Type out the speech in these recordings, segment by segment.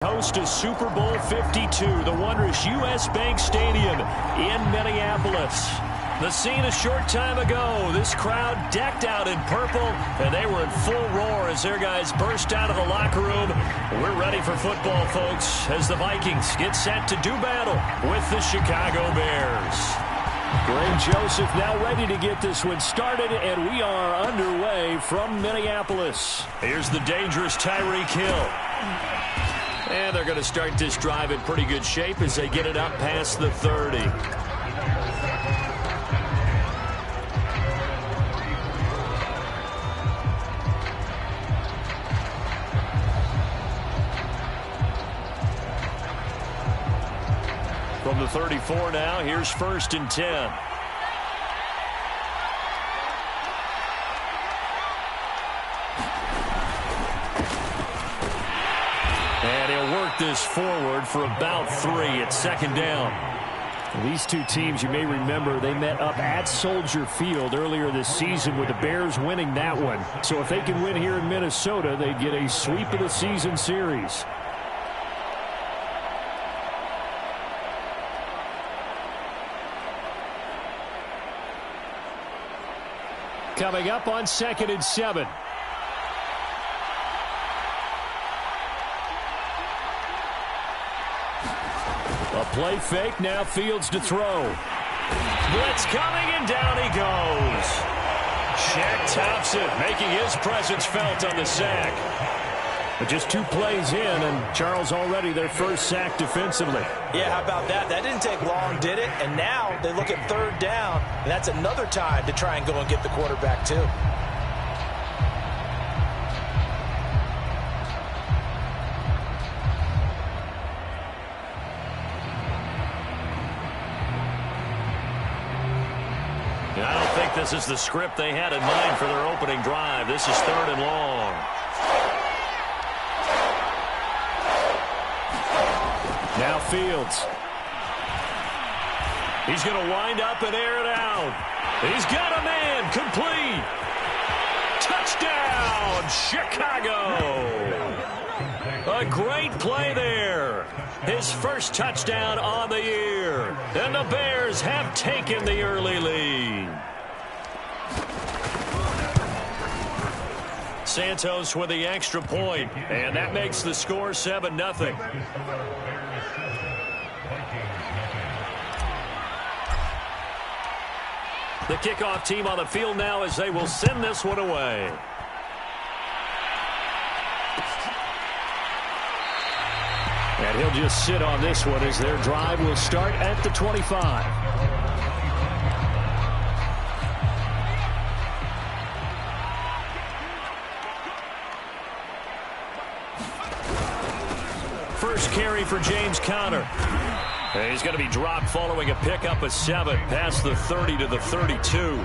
Host to Super Bowl 52, the wondrous U.S. Bank Stadium in Minneapolis. The scene a short time ago, this crowd decked out in purple, and they were in full roar as their guys burst out of the locker room. We're ready for football, folks, as the Vikings get set to do battle with the Chicago Bears. Greg Joseph now ready to get this one started, and we are underway from Minneapolis. Here's the dangerous Tyreek Hill. And they're going to start this drive in pretty good shape as they get it up past the 30. From the 34 now, here's 1st and 10. And he'll work this forward for about 3 at 2nd down. These two teams, you may remember, they met up at Soldier Field earlier this season with the Bears winning that one. So if they can win here in Minnesota, they'd get a sweep of the season series. Coming up on 2nd and 7. A play fake, now Fields to throw. Blitz coming, and down he goes. Shaq Thompson making his presence felt on the sack. But just 2 plays in, and Charles already their first sack defensively. Yeah, how about that? That didn't take long, did it? And now they look at 3rd down, and that's another time to try and go and get the quarterback too. I don't think this is the script they had in mind for their opening drive. This is 3rd and long. Now Fields. He's going to wind up and air it out. He's got a man. Complete. Touchdown, Chicago. A great play there. His first touchdown on the year. And the Bears have taken the early lead. Santos with the extra point, and that makes the score 7-0. The kickoff team on the field now as they will send this one away. And he'll just sit on this one as their drive will start at the 25. First carry for James Conner. And he's going to be dropped following a pickup of 7 past the 30 to the 32.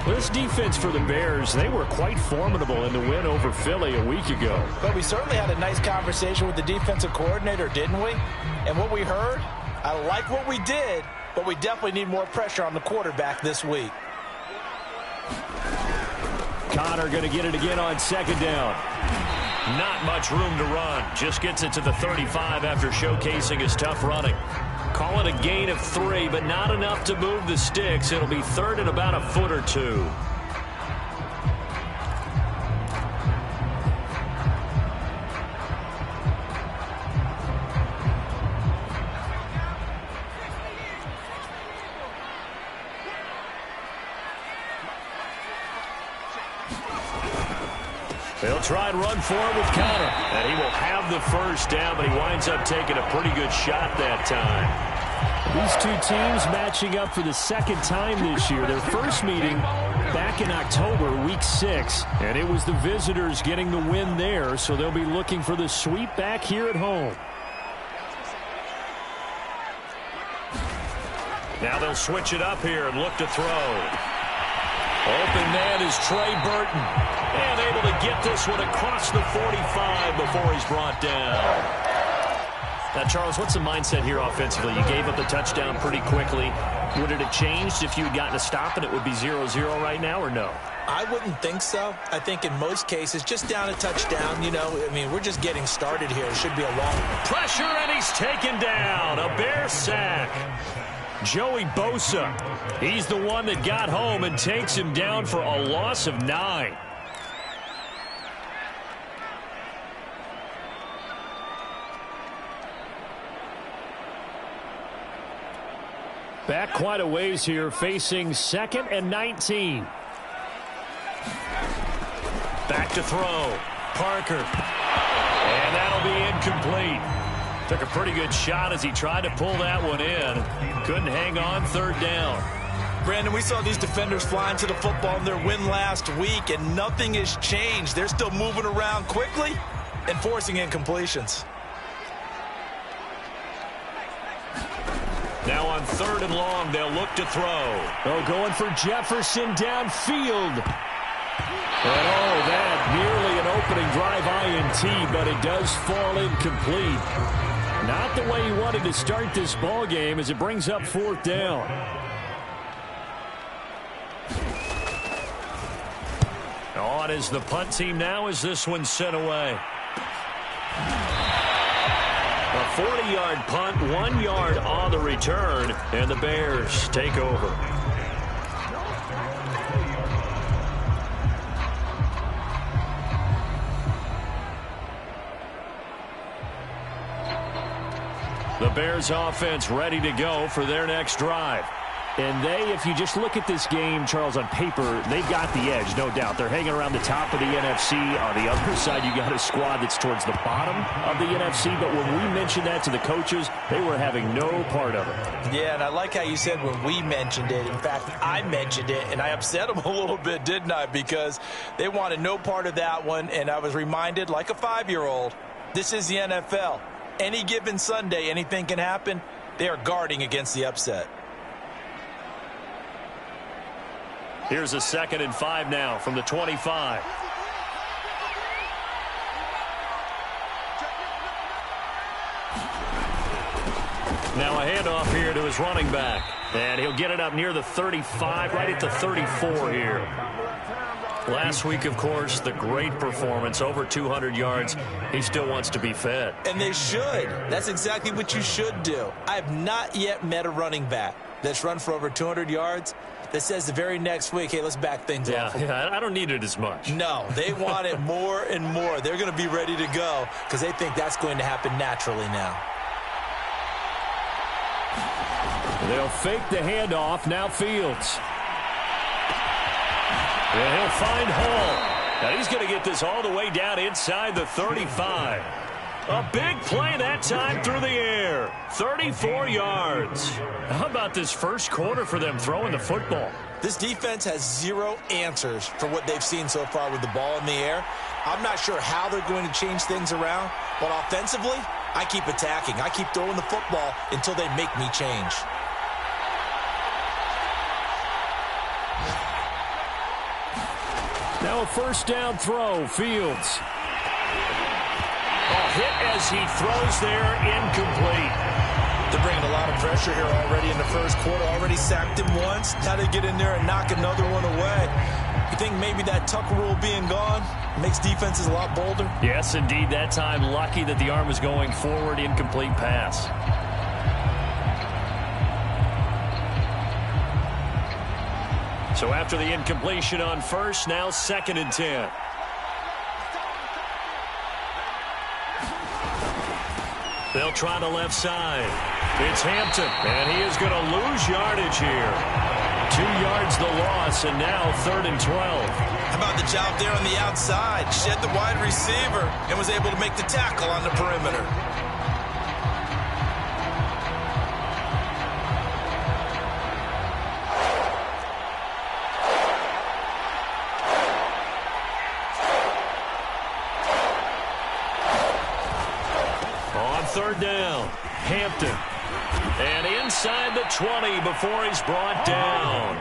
Well, this defense for the Bears, they were quite formidable in the win over Philly a week ago. But we certainly had a nice conversation with the defensive coordinator, didn't we? And what we heard, I like what we did, but we definitely need more pressure on the quarterback this week. Conner going to get it again on 2nd down. Not much room to run. Just gets it to the 35 after showcasing his tough running. Call it a gain of 3, but not enough to move the sticks. It'll be 3rd and about a foot or 2. They'll try and run for it with Conner. And he will have the first down, but he winds up taking a pretty good shot that time. These two teams matching up for the 2nd time this year. Their first meeting back in October, week 6. And it was the visitors getting the win there, so they'll be looking for the sweep back here at home. Now they'll switch it up here and look to throw. Open man is Trey Burton. And able to get this one across the 45 before he's brought down. Now, Charles, what's the mindset here offensively? You gave up the touchdown pretty quickly. Would it have changed if you had gotten a stop and it would be 0-0 right now, or no? I wouldn't think so. I think in most cases, just down a touchdown, we're just getting started here. It should be a long one. Pressure, and he's taken down. A Bear sack. Joey Bosa, he's the one that got home and takes him down for a loss of 9. Back quite a ways here, facing 2nd and 19. Back to throw. Parker. And that'll be incomplete. Took a pretty good shot as he tried to pull that one in. Couldn't hang on 3rd down. Brandon, we saw these defenders flying to the football in their win last week, and nothing has changed. They're still moving around quickly and forcing incompletions. Now on 3rd and long, they'll look to throw. Oh, going for Jefferson downfield. And that nearly an opening drive INT, but it does fall incomplete. Not the way he wanted to start this ball game as it brings up 4th down. On is the punt team now as this one's sent away. A 40-yard punt, 1 yard on the return, and the Bears take over. The Bears offense ready to go for their next drive. And if you just look at this game, Charles, on paper, they've got the edge, no doubt. They're hanging around the top of the NFC. On the other side, you got a squad that's towards the bottom of the NFC. But when we mentioned that to the coaches, they were having no part of it. Yeah, and I like how you said when we mentioned it. In fact, I mentioned it, and I upset them a little bit, didn't I? Because they wanted no part of that one, and I was reminded, like a 5-year-old, this is the NFL. Any given Sunday, anything can happen. They are guarding against the upset. Here's a 2nd and 5 now from the 25. Now a handoff here to his running back. And he'll get it up near the 35, right at the 34 here. Last week, of course, the great performance, over 200 yards. He still wants to be fed. And they should. That's exactly what you should do. I have not yet met a running back that's run for over 200 yards that says the very next week, hey, let's back things off. Yeah, I don't need it as much. No, they want it more and more. They're going to be ready to go because they think that's going to happen naturally now. They'll fake the handoff. Now Fields. And he'll find Hall. Now he's going to get this all the way down inside the 35. A big play that time through the air. 34 yards. How about this first quarter for them throwing the football? This defense has zero answers for what they've seen so far with the ball in the air. I'm not sure how they're going to change things around, but offensively, I keep attacking. I keep throwing the football until they make me change. Now a 1st down throw. Fields. Hit as he throws there, incomplete. They're bringing a lot of pressure here already in the first quarter. Already sacked him once. Now they get in there and knock another one away. You think maybe that Tucker rule being gone makes defenses a lot bolder? Yes, indeed. That time, lucky that the arm was going forward, incomplete pass. So after the incompletion on 1st, now 2nd and 10. They'll try the left side. It's Hampton, and he is going to lose yardage here. 2 yards the loss, and now 3rd and 12. How about the job there on the outside? Shed the wide receiver and was able to make the tackle on the perimeter. On 3rd down, Hampton. And inside the 20 before he's brought down.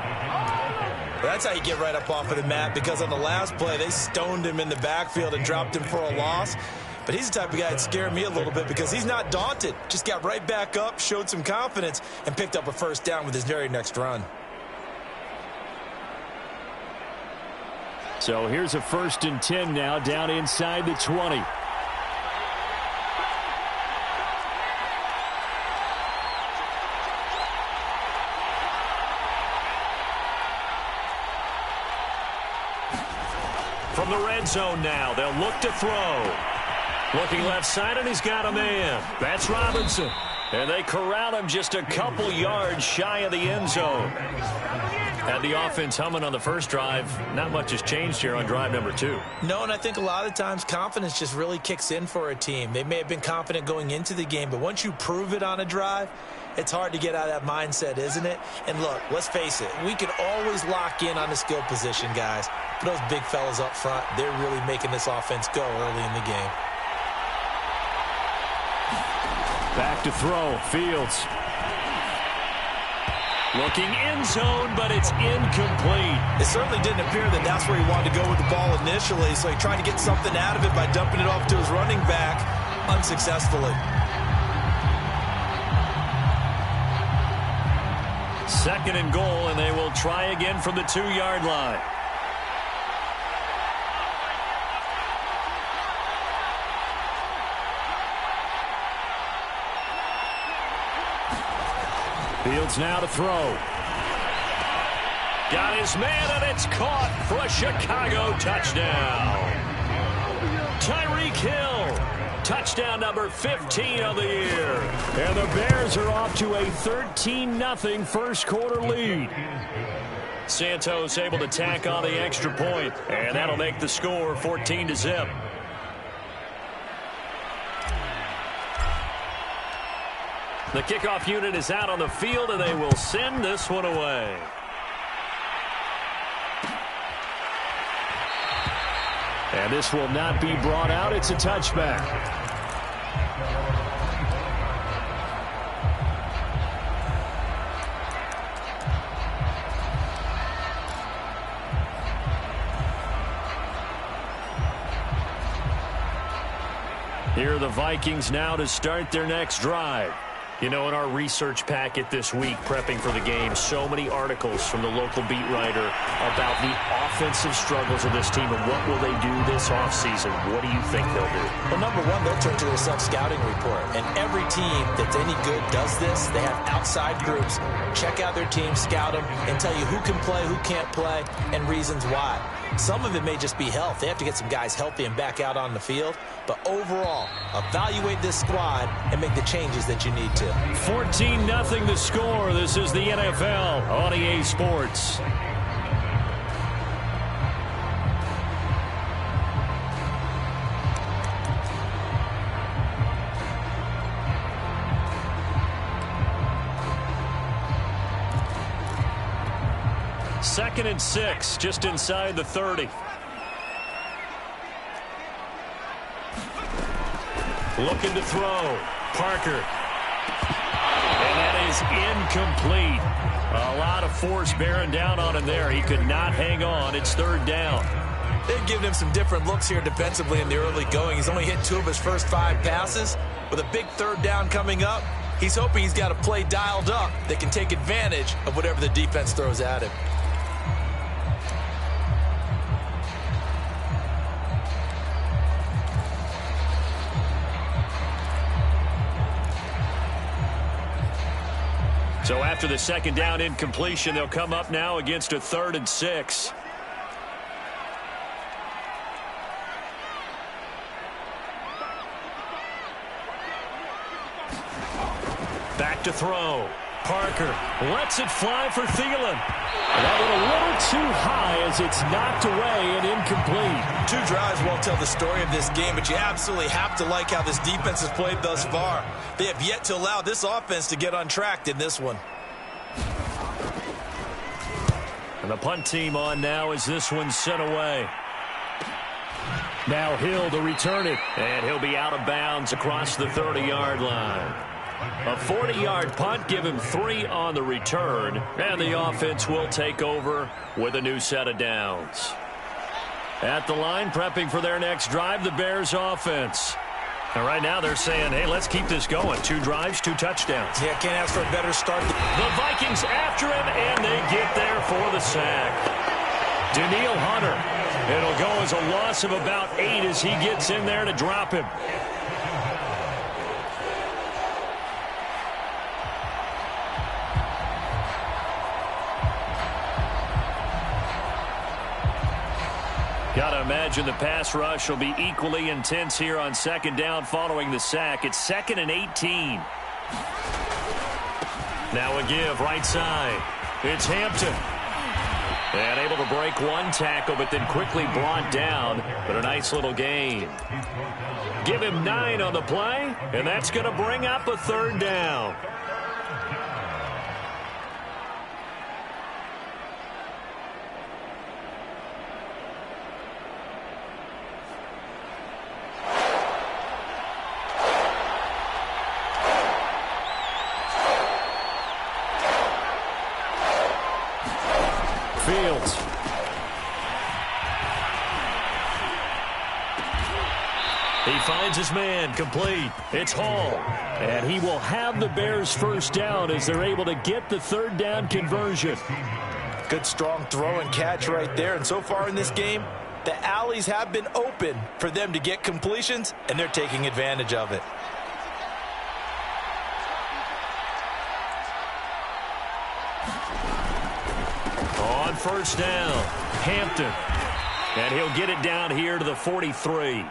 That's how you get right up off of the mat, because on the last play, they stoned him in the backfield and dropped him for a loss. But he's the type of guy that scared me a little bit because he's not daunted. Just got right back up, showed some confidence, and picked up a 1st down with his very next run. So here's a 1st and 10 now, down inside the 20. From the red zone now, they'll look to throw. Looking left side, and he's got a man. That's Robinson. And they corral him just a couple yards shy of the end zone. Had the offense humming on the first drive. Not much has changed here on drive number 2. No, and I think a lot of times confidence just really kicks in for a team. They may have been confident going into the game, but once you prove it on a drive, it's hard to get out of that mindset, isn't it? And look, let's face it, we can always lock in on the skill position, guys. But those big fellas up front, they're really making this offense go early in the game. Back to throw, Fields. Looking end zone, but it's incomplete. It certainly didn't appear that that's where he wanted to go with the ball initially, so he tried to get something out of it by dumping it off to his running back unsuccessfully. 2nd and goal, and they will try again from the 2-yard line. Fields now to throw. Got his man, and it's caught for a Chicago touchdown. Tyreek Hill, touchdown number 15 of the year. And the Bears are off to a 13-0 first quarter lead. Santos able to tack on the extra point, and that'll make the score 14-0. The kickoff unit is out on the field, and they will send this one away. And this will not be brought out. It's a touchback. Here are the Vikings now to start their next drive. You know, in our research packet this week, prepping for the game, so many articles from the local beat writer about the offensive struggles of this team and what will they do this offseason. What do you think they'll do? Well, number one, they'll turn to their self-scouting report. And every team that's any good does this. They have outside groups. Check out their team, scout them, and tell you who can play, who can't play, and reasons why. Some of it may just be health. They have to get some guys healthy and back out on the field. But overall, evaluate this squad and make the changes that you need to. 14-0 the score. This is the NFL on EA Sports. Second and 6, just inside the 30. Looking to throw. Parker. And that is incomplete. A lot of force bearing down on him there. He could not hang on. It's 3rd down. They've given him some different looks here defensively in the early going. He's only hit 2 of his first 5 passes. With a big 3rd down coming up, he's hoping he's got a play dialed up that can take advantage of whatever the defense throws at him. So after the 2nd down incompletion, they'll come up now against a 3rd and 6. Back to throw. Parker lets it fly for Thielen. That one a little too high as it's knocked away and incomplete. 2 drives won't tell the story of this game, but you absolutely have to like how this defense has played thus far. They have yet to allow this offense to get untracked in this one. And the punt team on now as this one's sent away. Now Hill to return it. And he'll be out of bounds across the 30-yard line. A 40-yard punt, give him 3 on the return, and the offense will take over with a new set of downs. At the line, prepping for their next drive, the Bears offense. And right now they're saying, hey, let's keep this going. 2 drives, 2 touchdowns. Yeah, can't ask for a better start. The Vikings after him, and they get there for the sack. Daniil Hunter It'll go as a loss of about 8 as he gets in there to drop him. Got to imagine the pass rush will be equally intense here on second down following the sack. It's 2nd and 18. Now a give right side. It's Hampton. And able to break one tackle, but then quickly brought down. But a nice little gain. Give him 9 on the play, and that's going to bring up a 3rd down. Fields. He finds his man, complete. It's Hall. And he will have the Bears first down as they're able to get the 3rd down conversion. Good strong throw and catch right there. And so far in this game, the alleys have been open for them to get completions, and they're taking advantage of it. On first down, Hampton. And he'll get it down here to the 43.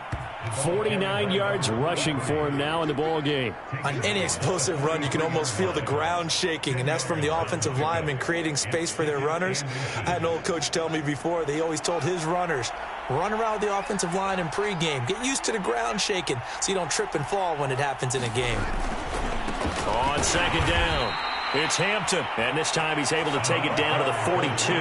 49 yards rushing for him now in the ball game. On any explosive run, you can almost feel the ground shaking, and that's from the offensive linemen creating space for their runners. I had an old coach tell me before, they always told his runners, run around the offensive line in pregame. Get used to the ground shaking so you don't trip and fall when it happens in a game. On second down, it's Hampton. And this time he's able to take it down to the 42.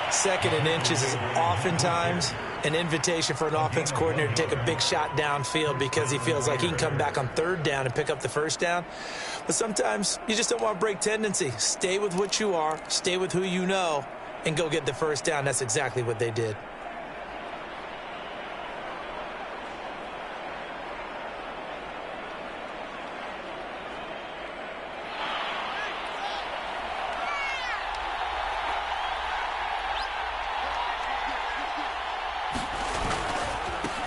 2nd and inches is oftentimes an invitation for an offense coordinator to take a big shot downfield because he feels like he can come back on 3rd down and pick up the 1st down. But sometimes you just don't want to break tendency. Stay with what you are, stay with who you know, and go get the 1st down. That's exactly what they did.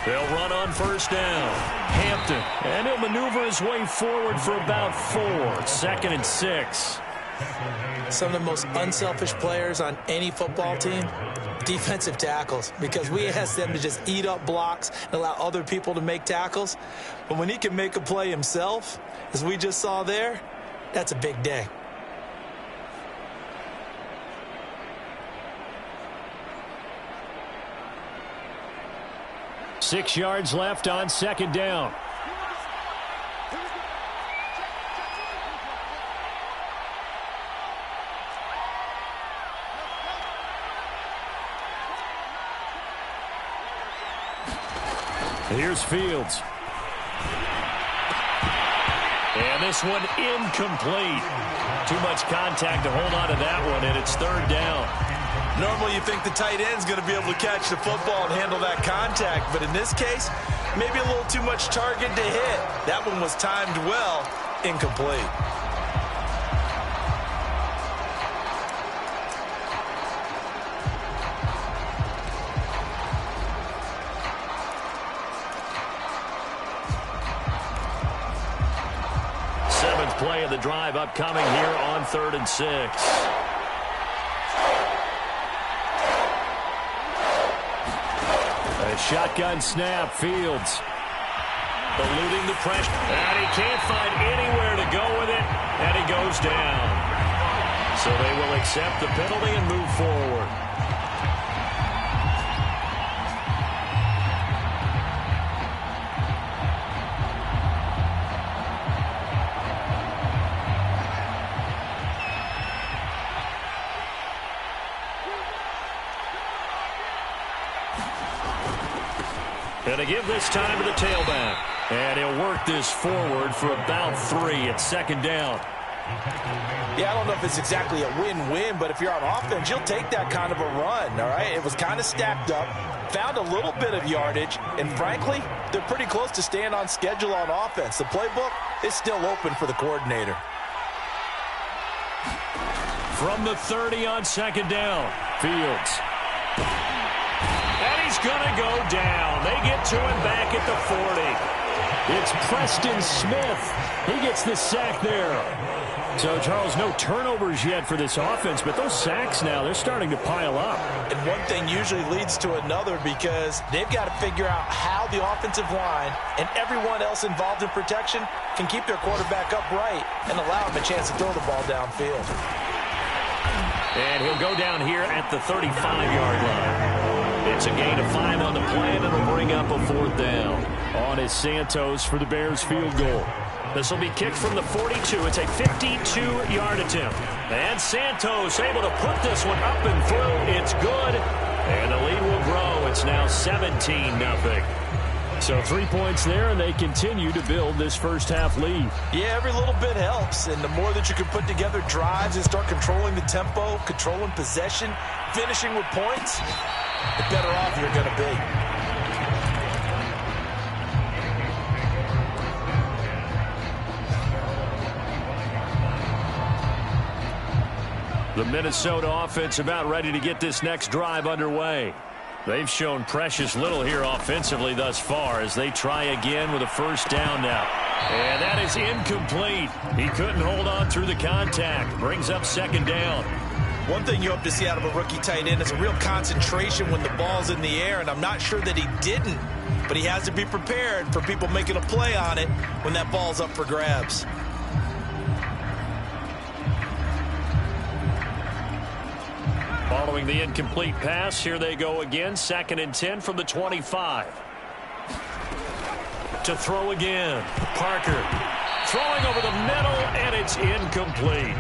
They'll run on first down. Hampton. And he'll maneuver his way forward for about 4. 2nd and 6. Some of the most unselfish players on any football team, defensive tackles, because we ask them to just eat up blocks and allow other people to make tackles. But when he can make a play himself, as we just saw there, that's a big day. Six yards left on second down. Here's Fields. And this one incomplete. Too much contact to hold on to that one, and it's 3rd down. Normally you think the tight end's going to be able to catch the football and handle that contact, but in this case, maybe a little too much target to hit. That one was timed well, incomplete. Seventh play of the drive upcoming here on 3rd and 6. A shotgun snap, Fields. Eluding the pressure. And he can't find anywhere to go with it. And he goes down. So they will accept the penalty and move forward. And to give this time to the tailback. And he'll work this forward for about 3 at 2nd down. Yeah, I don't know if it's exactly a win-win, but if you're on offense, you'll take that kind of a run, all right? It was kind of stacked up, found a little bit of yardage, and frankly, they're pretty close to staying on schedule on offense. The playbook is still open for the coordinator. From the 30 on 2nd down, Fields. he's going to go down. They get to him back at the 40. It's Preston Smith. He gets the sack there. So, Charles, no turnovers yet for this offense, but those sacks now, they're starting to pile up. And one thing usually leads to another because they've got to figure out how the offensive line and everyone else involved in protection can keep their quarterback upright and allow him a chance to throw the ball downfield. And he'll go down here at the 35-yard line. It's a gain of 5 on the play, and it'll bring up a 4th down. On is Santos for the Bears field goal. This will be kicked from the 42. It's a 52-yard attempt. And Santos able to put this one up and through. It's good. And the lead will grow. It's now 17-0. So 3 points there, and they continue to build this first-half lead. Yeah, every little bit helps. And the more that you can put together drives and start controlling the tempo, controlling possession, finishing with points, the better off you're going to be. The Minnesota offense about ready to get this next drive underway. They've shown precious little here offensively thus far as they try again with a first down now. And that is incomplete. He couldn't hold on through the contact. Brings up 2nd down. One thing you hope to see out of a rookie tight end is a real concentration when the ball's in the air, and I'm not sure that he didn't, but he has to be prepared for people making a play on it when that ball's up for grabs. Following the incomplete pass, here they go again. 2nd and 10 from the 25. To throw again. Parker throwing over the middle, and it's incomplete.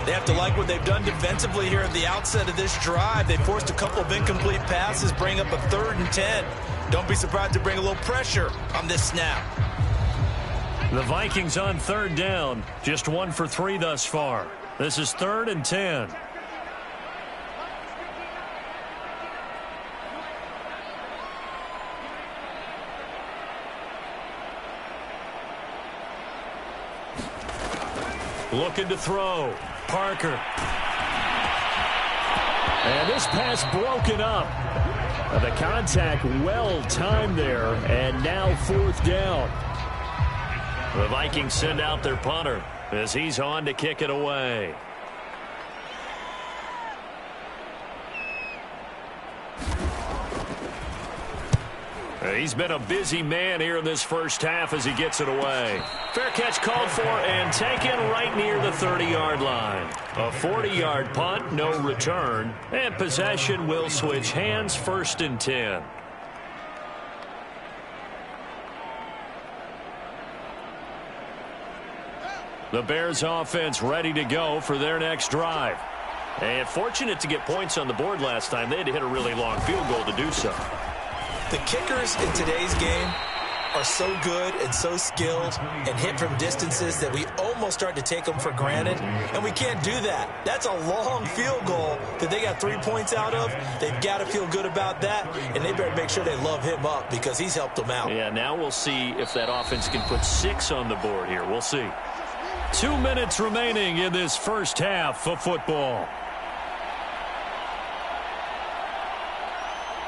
They have to like what they've done defensively here at the outset of this drive. They forced a couple of incomplete passes, bring up a 3rd and 10. Don't be surprised to bring a little pressure on this snap. The Vikings on 3rd down. Just 1 for 3 thus far. This is 3rd and 10. Looking to throw. Parker. And this pass broken up. The contact well timed there. And now 4th down. The Vikings send out their punter as he's on to kick it away. He's been a busy man here in this first half as he gets it away. Fair catch called for and taken right near the 30-yard line. A 40-yard punt, no return, and possession will switch hands, 1st and 10. The Bears offense ready to go for their next drive. And fortunate to get points on the board last time. They had to hit a really long field goal to do so. The kickers in today's game are so good and so skilled and hit from distances that we almost start to take them for granted, and we can't do that. That's a long field goal that they got 3 points out of. They've got to feel good about that, and they better make sure they love him up because he's helped them out. Yeah, now we'll see if that offense can put 6 on the board here. We'll see. 2 minutes remaining in this first half of football.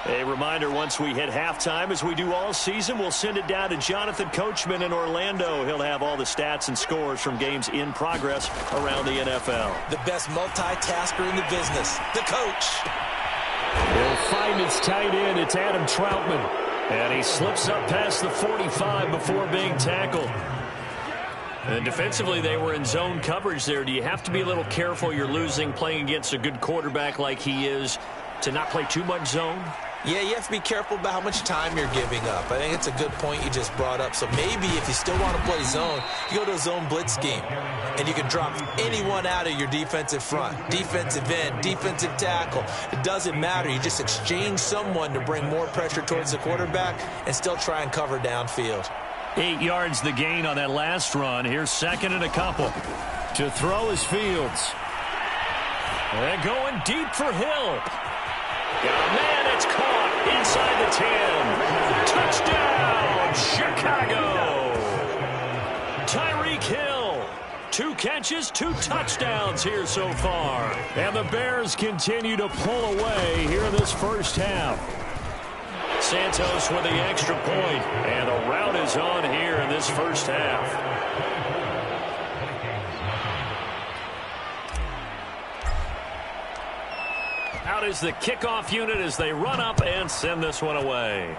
A reminder, once we hit halftime, as we do all season, we'll send it down to Jonathan Coachman in Orlando. He'll have all the stats and scores from games in progress around the NFL. The best multitasker in the business, the coach. He'll find his tight end. It's Adam Troutman. And he slips up past the 45 before being tackled. And defensively, they were in zone coverage there. Do you have to be a little careful? You're losing playing against a good quarterback like he is to not play too much zone? Yeah, you have to be careful about how much time you're giving up. I think it's a good point you just brought up. So maybe if you still want to play zone, you go to a zone blitz scheme. And you can drop anyone out of your defensive front. Defensive end, defensive tackle. It doesn't matter. You just exchange someone to bring more pressure towards the quarterback and still try and cover downfield. 8 yards the gain on that last run. Here's 2nd and a couple. To throw is Fields. And going deep for Hill. Man, it's caught inside the 10. Touchdown, Chicago. Tyreek Hill. 2 catches, 2 touchdowns here so far. And the Bears continue to pull away here in this first half. Santos with the extra point. And the rout is on here in this first half. Out is the kickoff unit as they run up and send this one away.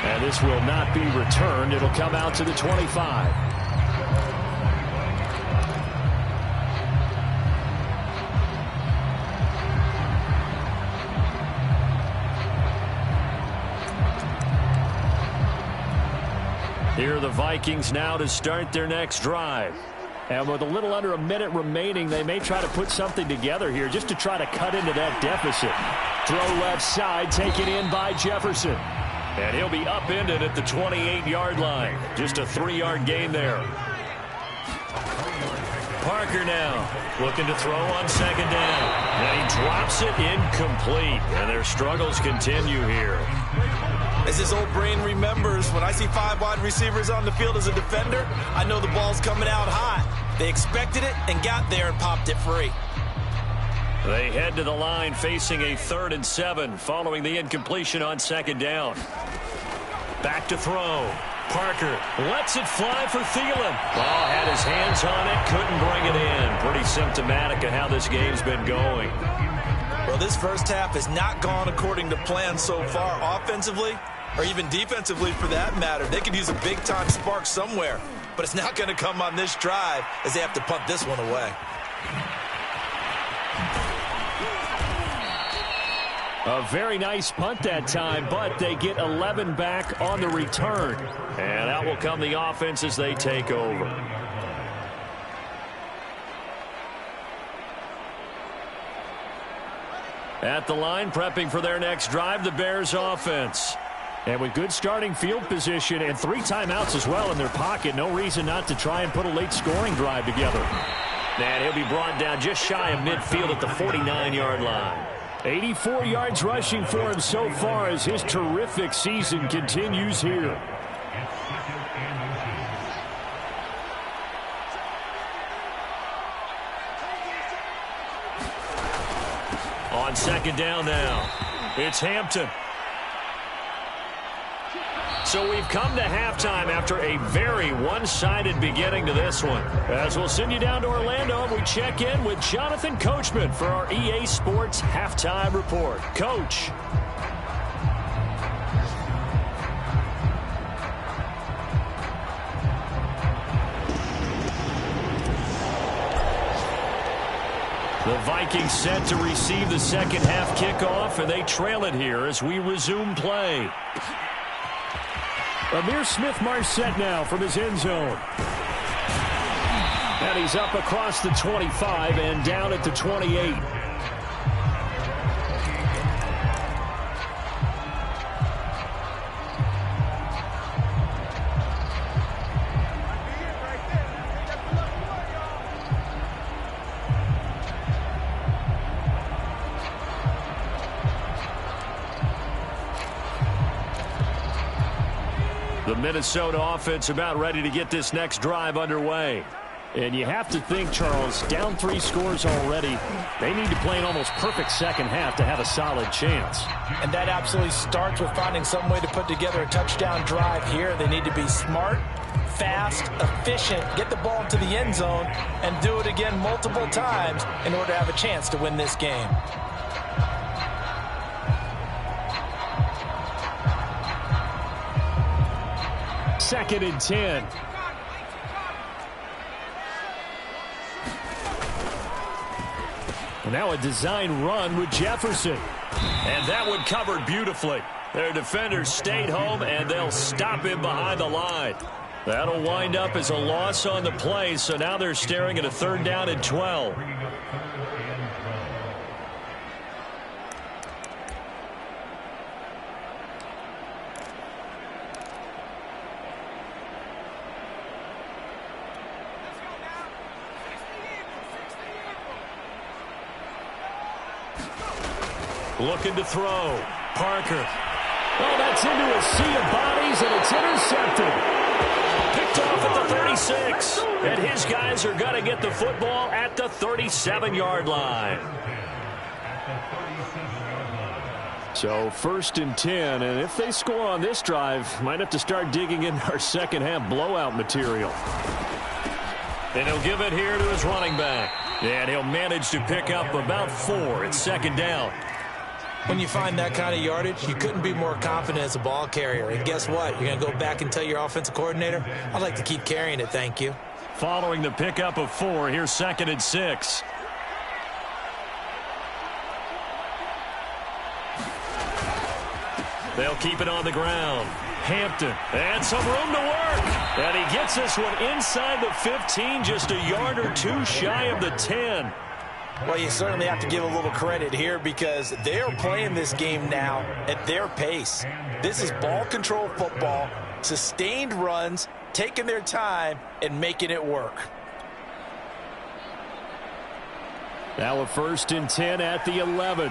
And this will not be returned. It'll come out to the 25. Here are the Vikings now to start their next drive. And with a little under a minute remaining, they may try to put something together here just to try to cut into that deficit. Throw left side, taken in by Jefferson. And he'll be upended at the 28-yard line. Just a 3-yard gain there. Parker now looking to throw on second down. And he drops it incomplete. And their struggles continue here. As his old brain remembers, when I see 5 wide receivers on the field as a defender, I know the ball's coming out hot. They expected it and got there and popped it free. They head to the line facing a 3rd and 7 following the incompletion on second down. Back to throw. Parker lets it fly for Thielen. Ball had his hands on it, couldn't bring it in. Pretty symptomatic of how this game's been going. Well, this first half has not gone according to plan so far offensively, or even defensively for that matter. They could use a big-time spark somewhere, but it's not going to come on this drive as they have to punt this one away. A very nice punt that time, but they get 11 back on the return. And out will come the offense as they take over. At the line, prepping for their next drive, the Bears offense. And with good starting field position and 3 timeouts as well in their pocket, no reason not to try and put a late scoring drive together. And he'll be brought down just shy of midfield at the 49-yard line. 84 yards rushing for him so far as his terrific season continues here. On second down now, it's Hampton. So we've come to halftime after a very one-sided beginning to this one. As we'll send you down to Orlando, and we check in with Jonathan Coachman for our EA Sports Halftime Report. Coach. The Vikings set to receive the second half kickoff, and they trail it here as we resume play. Amir Smith-Marset now from his end zone. And he's up across the 25 and down at the 28. The Minnesota offense about ready to get this next drive underway. And you have to think, Charles, down 3 scores already. They need to play an almost perfect second half to have a solid chance. And that absolutely starts with finding some way to put together a touchdown drive here. They need to be smart, fast, efficient, get the ball into the end zone, and do it again multiple times in order to have a chance to win this game. Second and 10. And now a design run with Jefferson. And that one covered beautifully. Their defenders stayed home, and they'll stop him behind the line. That'll wind up as a loss on the play, so now they're staring at a 3rd down and 12. Looking to throw. Parker. Oh, that's into a sea of bodies, and it's intercepted. Picked off at the 36. And his guys are going to get the football at the 37-yard line. So 1st and 10, and if they score on this drive, might have to start digging in our second half blowout material. And he'll give it here to his running back. And he'll manage to pick up about 4. It's 2nd down. When you find that kind of yardage, you couldn't be more confident as a ball carrier. And guess what? You're going to go back and tell your offensive coordinator, I'd like to keep carrying it, thank you. Following the pickup of 4, here's 2nd and 6. They'll keep it on the ground. Hampton, and some room to work. And he gets this one inside the 15, just a yard or 2 shy of the 10. Well, you certainly have to give a little credit here because they're playing this game now at their pace. This is ball control football, sustained runs, taking their time, and making it work. Now a 1st and 10 at the 11.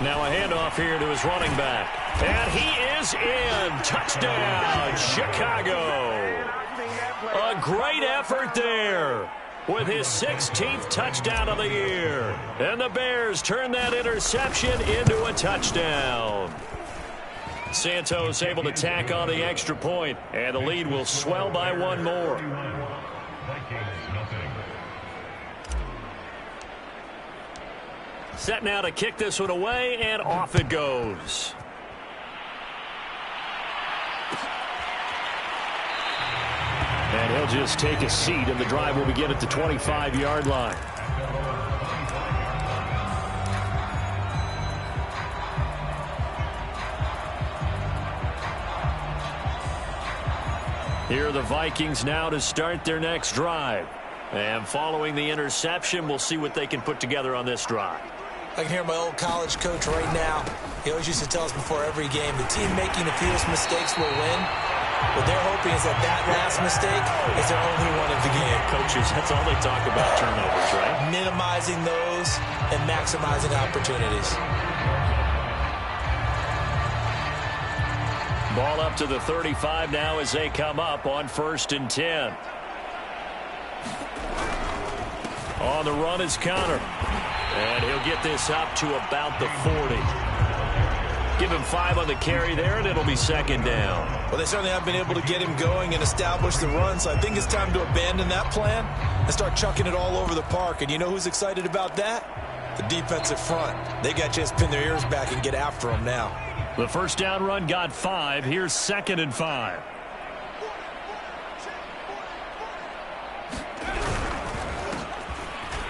Now a handoff here to his running back. And he is in. Touchdown, Chicago. A great effort there with his 16th touchdown of the year. And the Bears turn that interception into a touchdown. Santos able to tack on the extra point, and the lead will swell by 1 more. Set now to kick this one away, and off it goes. And he'll just take a seat, and the drive will begin at the 25-yard line. Here are the Vikings now to start their next drive. And following the interception, we'll see what they can put together on this drive. I can hear my old college coach right now. He always used to tell us before every game, the team making the fewest mistakes will win. What they're hoping is that that last mistake is their only one of the game. Coaches, that's all they talk about, turnovers, right? Minimizing those and maximizing opportunities. Ball up to the 35 now as they come up on 1st and 10. On the run is Connor. And he'll get this up to about the 40. Give him 5 on the carry there, and it'll be 2nd down. Well, they certainly have been able to get him going and establish the run, so I think it's time to abandon that plan and start chucking it all over the park. And you know who's excited about that? The defensive front. They got a chance to pin their ears back and get after him now. The 1st down run got 5. Here's 2nd and 5.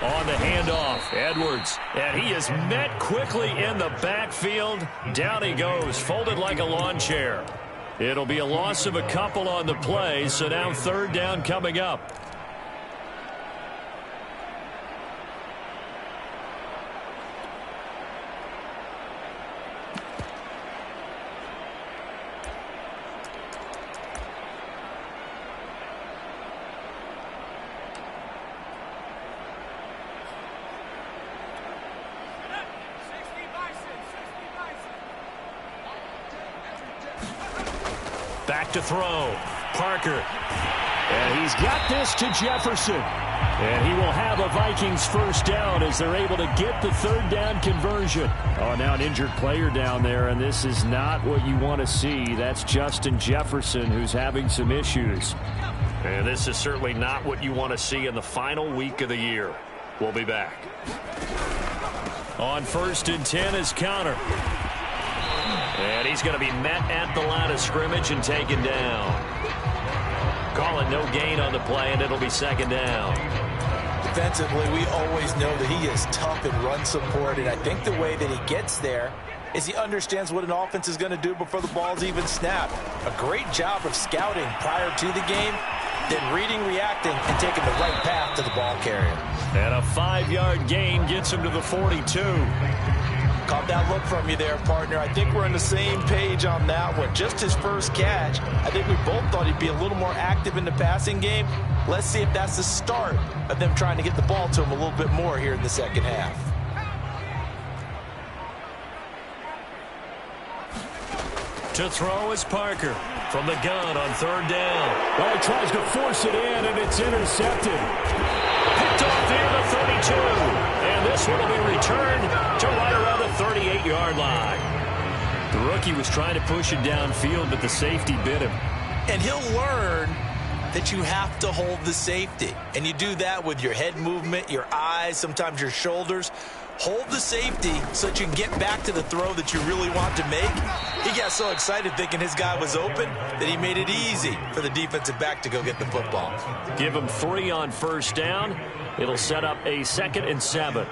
On the handoff, Edwards, and he is met quickly in the backfield. Down he goes, folded like a lawn chair. It'll be a loss of a couple on the play, so now 3rd down coming up. Back to throw. Parker. And he's got this to Jefferson. And he will have a Vikings 1st down as they're able to get the 3rd down conversion. Oh, now an injured player down there, and this is not what you want to see. That's Justin Jefferson, who's having some issues. And this is certainly not what you want to see in the final week of the year. We'll be back. On 1st and 10 is Connor. And he's going to be met at the line of scrimmage and taken down. Call it no gain on the play, and it'll be 2nd down. Defensively, we always know that he is tough in run support, and I think the way that he gets there is he understands what an offense is going to do before the ball's even snapped. A great job of scouting prior to the game, then reading, reacting, and taking the right path to the ball carrier. And a 5-yard gain gets him to the 42. Caught that look from you there, partner. I think we're on the same page on that one. Just his first catch. I think we both thought he'd be a little more active in the passing game. Let's see if that's the start of them trying to get the ball to him a little bit more here in the second half. To throw is Parker from the gun on third down. Well, he tries to force it in, and it's intercepted. Picked off near the 32. And this one will be returned to right around the 38-yard line. The rookie was trying to push it downfield, but the safety bit him. And he'll learn that you have to hold the safety. And you do that with your head movement, your eyes, sometimes your shoulders. Hold the safety so that you can get back to the throw that you really want to make. He got so excited thinking his guy was open that he made it easy for the defensive back to go get the football. Give him 3 on first down. It'll set up a 2nd and 7.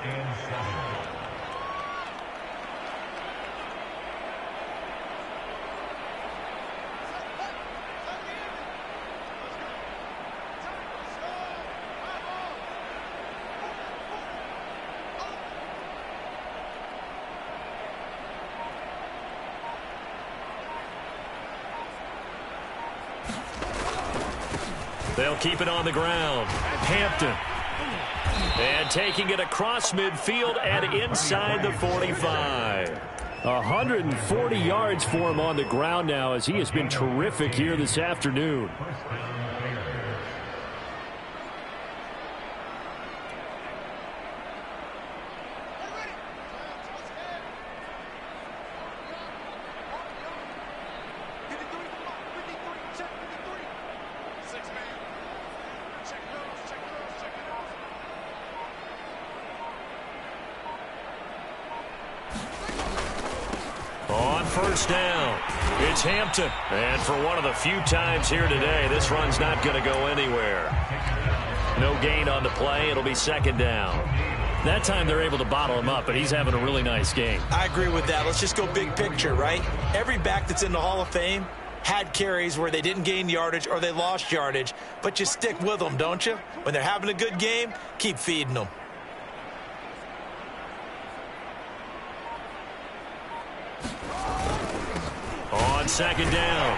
They'll keep it on the ground. Hampton. And taking it across midfield and inside the 45. 140 yards for him on the ground now, as he has been terrific here this afternoon. First down. It's Hampton. And for one of the few times here today, this run's not going to go anywhere. No gain on the play. It'll be 2nd down. That time they're able to bottle him up, but he's having a really nice game. I agree with that. Let's just go big picture, right? Every back that's in the Hall of Fame had carries where they didn't gain yardage or they lost yardage, but you stick with them, don't you? When they're having a good game, keep feeding them. On 2nd down,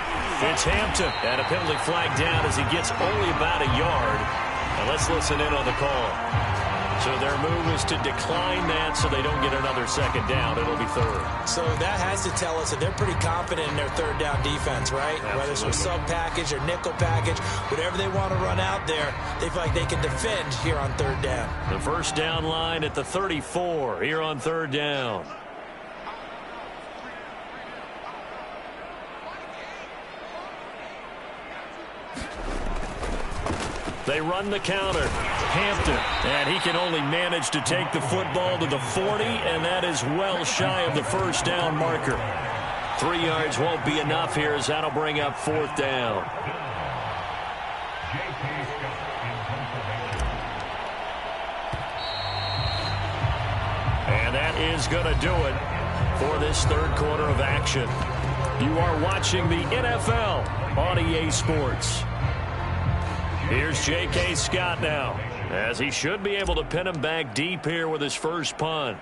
it's Hampton. And a penalty flag down as he gets only about a yard. And let's listen in on the call. So their move is to decline that so they don't get another 2nd down. It'll be 3rd. So that has to tell us that they're pretty confident in their 3rd down defense, right? Absolutely. Whether it's from sub package or nickel package, whatever they want to run out there, they feel like they can defend here on 3rd down. The first down line at the 34 here on 3rd down. They run the counter. Hampton. And he can only manage to take the football to the 40, and that is well shy of the first down marker. 3 yards won't be enough here as that'll bring up 4th down. And that is going to do it for this 3rd quarter of action. You are watching the NFL on EA Sports. Here's J.K. Scott now, as he should be able to pin him back deep here with his first punt.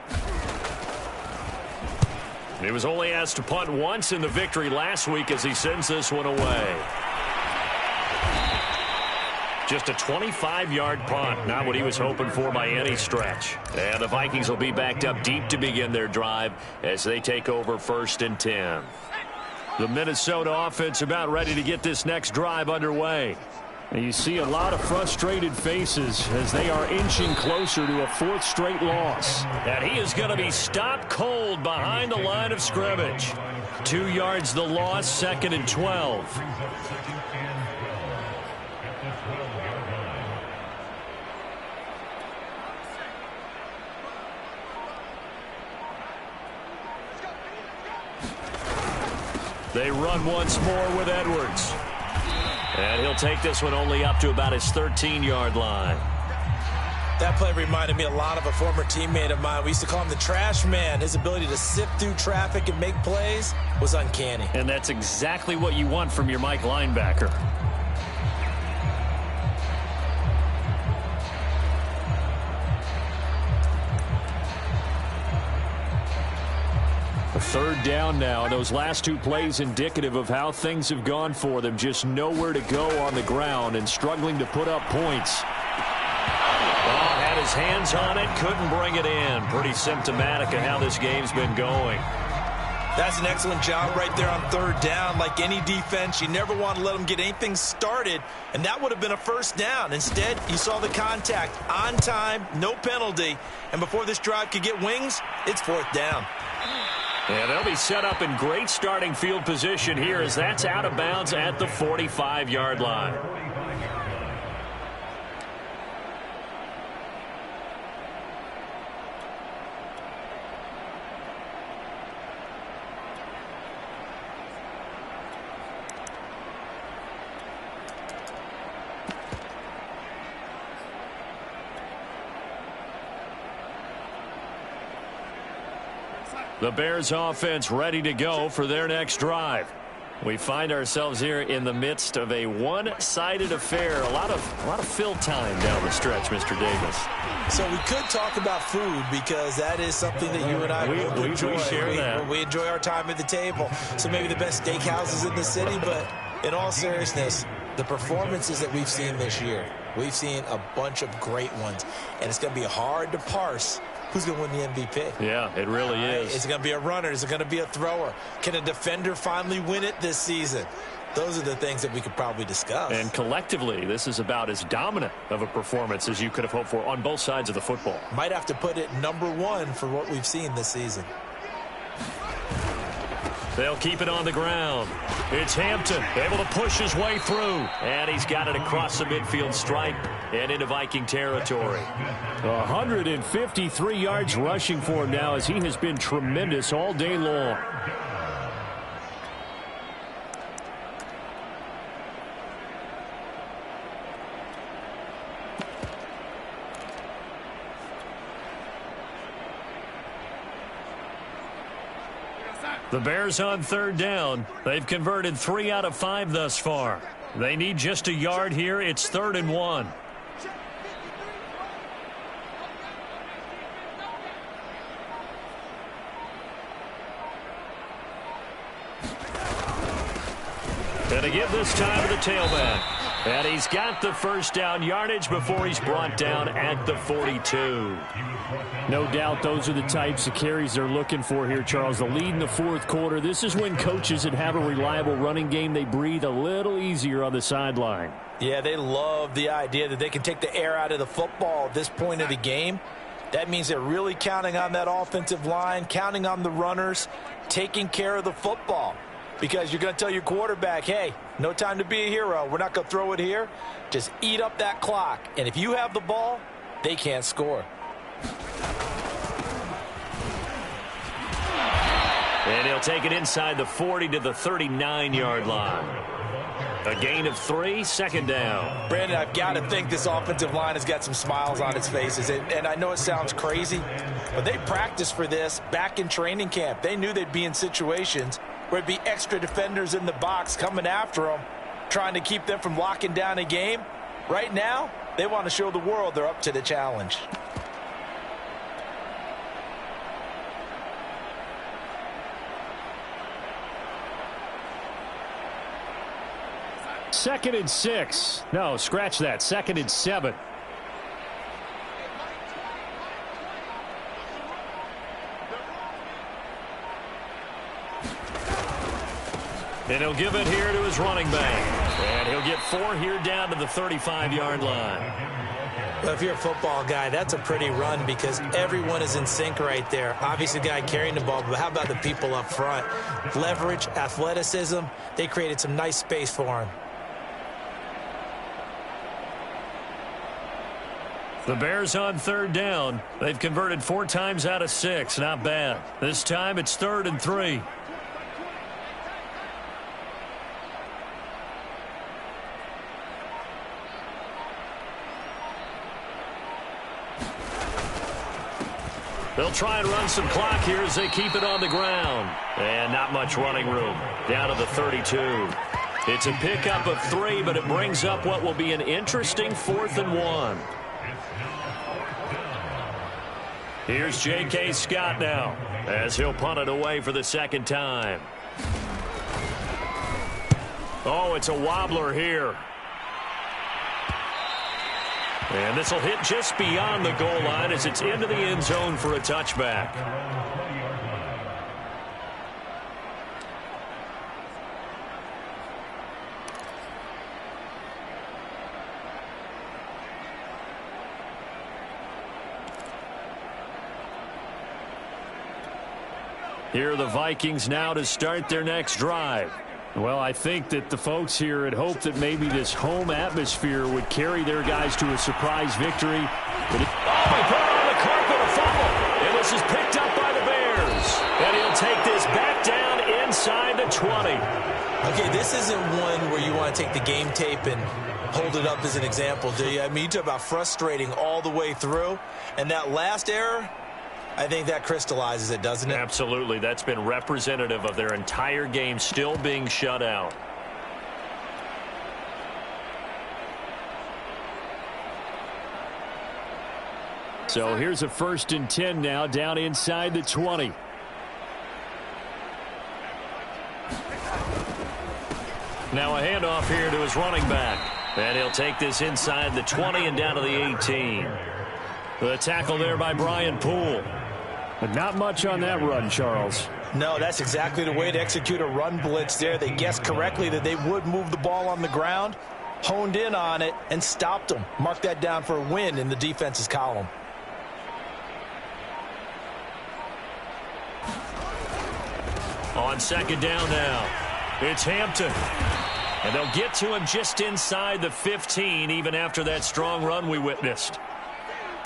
He was only asked to punt once in the victory last week as he sends this one away. Just a 25-yard punt, not what he was hoping for by any stretch. And the Vikings will be backed up deep to begin their drive as they take over 1st and 10. The Minnesota offense about ready to get this next drive underway. And you see a lot of frustrated faces as they are inching closer to a 4th straight loss. And he is going to be stopped cold behind the line of scrimmage. 2 yards the loss, 2nd and 12. They run once more with Edwards. And he'll take this one only up to about his 13-yard line. That play reminded me a lot of a former teammate of mine. We used to call him the trash man. His ability to sift through traffic and make plays was uncanny. And that's exactly what you want from your Mike linebacker. A 3rd down now, and those last 2 plays indicative of how things have gone for them. Just nowhere to go on the ground and struggling to put up points. Well, had his hands on it, couldn't bring it in. Pretty symptomatic of how this game's been going. That's an excellent job right there on third down. Like any defense, you never want to let them get anything started, and that would have been a first down. Instead, you saw the contact on time, no penalty, and before this drive could get wings, it's fourth down. And they'll be set up in great starting field position here as that's out of bounds at the 45-yard line. The Bears offense ready to go for their next drive. We find ourselves here in the midst of a one-sided affair. A lot of fill time down the stretch, Mr. Davis. So we could talk about food because that is something that you and I enjoy. We share that. We enjoy our time at the table. So maybe the best steakhouses in the city, but in all seriousness, the performances that we've seen this year, we've seen a bunch of great ones, and it's going to be hard to parse who's going to win the MVP. Yeah, it really is. Is it going to be a runner? Is it going to be a thrower? Can a defender finally win it this season? Those are the things that we could probably discuss. And collectively, this is about as dominant of a performance as you could have hoped for on both sides of the football. Might have to put it #1 for what we've seen this season. They'll keep it on the ground. It's Hampton able to push his way through. And he's got it across the midfield stripe and into Viking territory. 153 yards rushing for him now as he has been tremendous all day long. The Bears on third down. They've converted 3 out of 5 thus far. They need just a yard here. It's 3rd and 1. And to give this time to the tailback. And he's got the first down yardage before he's brought down at the 42. No doubt those are the types of carries they're looking for here, Charles. The lead in the fourth quarter. This is when coaches that have a reliable running game, they breathe a little easier on the sideline. Yeah, they love the idea that they can take the air out of the football at this point of the game. That means they're really counting on that offensive line, counting on the runners, taking care of the football. Because you're going to tell your quarterback, hey, no time to be a hero. We're not going to throw it here. Just eat up that clock. And if you have the ball, they can't score. And he'll take it inside the 40 to the 39-yard line. A gain of 3, 2nd down. Brandon, I've got to think this offensive line has got some smiles on its faces. And I know it sounds crazy, but they practiced for this back in training camp. They knew they'd be in situations where it'd be extra defenders in the box coming after them, trying to keep them from locking down a game. Right now, they want to show the world they're up to the challenge. Second and 6. No, scratch that. 2nd and 7. And he'll give it here to his running back. And he'll get 4 here down to the 35-yard line. Well, if you're a football guy, that's a pretty run because everyone is in sync right there. Obviously, the guy carrying the ball, but how about the people up front? Leverage, athleticism, they created some nice space for him. The Bears on third down. They've converted 4 times out of 6. Not bad. This time it's 3rd and 3. They'll try and run some clock here as they keep it on the ground. And not much running room. Down to the 32. It's a pickup of 3, but it brings up what will be an interesting 4th and 1. Here's J.K. Scott now as he'll punt it away for the 2nd time. Oh, it's a wobbler here. And this will hit just beyond the goal line as it's into the end zone for a touchback. Here are the Vikings now to start their next drive. Well, I think that the folks here had hoped that maybe this home atmosphere would carry their guys to a surprise victory. But he put it on the carpet, a fumble. And this is picked up by the Bears. And he'll take this back down inside the 20. Okay, this isn't one where you want to take the game tape and hold it up as an example, do you? I mean, you talk about frustrating all the way through. And that last error, I think that crystallizes it, doesn't it? Absolutely. That's been representative of their entire game still being shut out. So here's a 1st and 10 now down inside the 20. Now a handoff here to his running back. And he'll take this inside the 20 and down to the 18. The tackle there by Brian Poole. But not much on that run, Charles. No, that's exactly the way to execute a run blitz there. They guessed correctly that they would move the ball on the ground, honed in on it, and stopped them. Mark that down for a win in the defense's column. On 2nd down now, it's Hampton. And they'll get to him just inside the 15, even after that strong run we witnessed.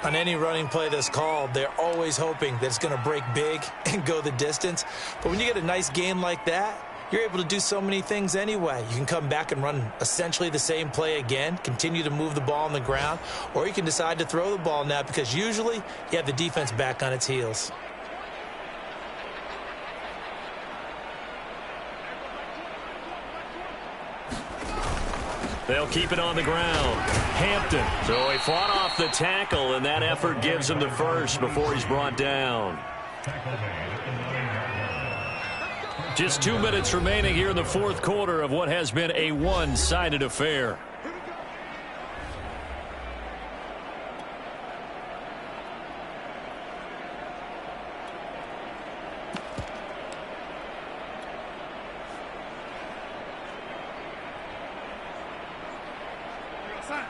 On any running play that's called, they're always hoping that it's going to break big and go the distance. But when you get a nice gain like that, you're able to do so many things anyway. You can come back and run essentially the same play again, continue to move the ball on the ground, or you can decide to throw the ball now because usually you have the defense back on its heels. They'll keep it on the ground. Hampton. So he fought off the tackle, and that effort gives him the first before he's brought down. Just 2 minutes remaining here in the 4th quarter of what has been a one-sided affair.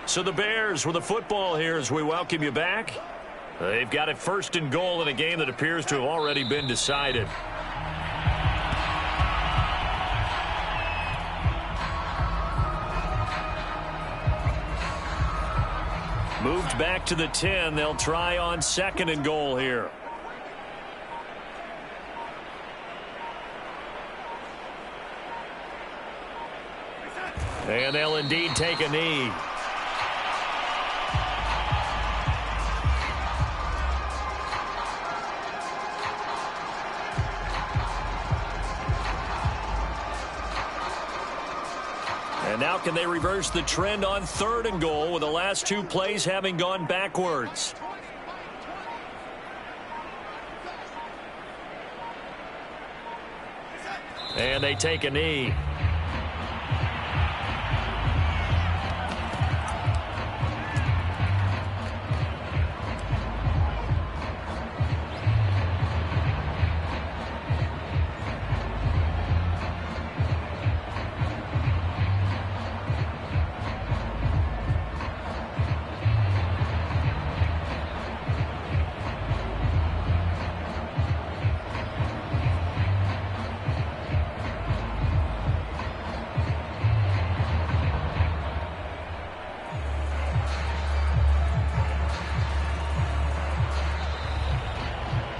So the Bears with the football here as we welcome you back. They've got it 1st and goal in a game that appears to have already been decided. Moved back to the 10. They'll try on 2nd and goal here. And they'll indeed take a knee. And now can they reverse the trend on 3rd and goal with the last 2 plays having gone backwards? And they take a knee.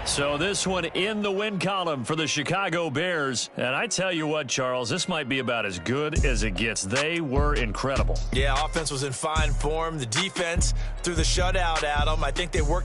So this one in the win column for the Chicago Bears. And I tell you what, Charles, this might be about as good as it gets. They were incredible. Yeah, offense was in fine form. The defense threw the shutout at them. I think they worked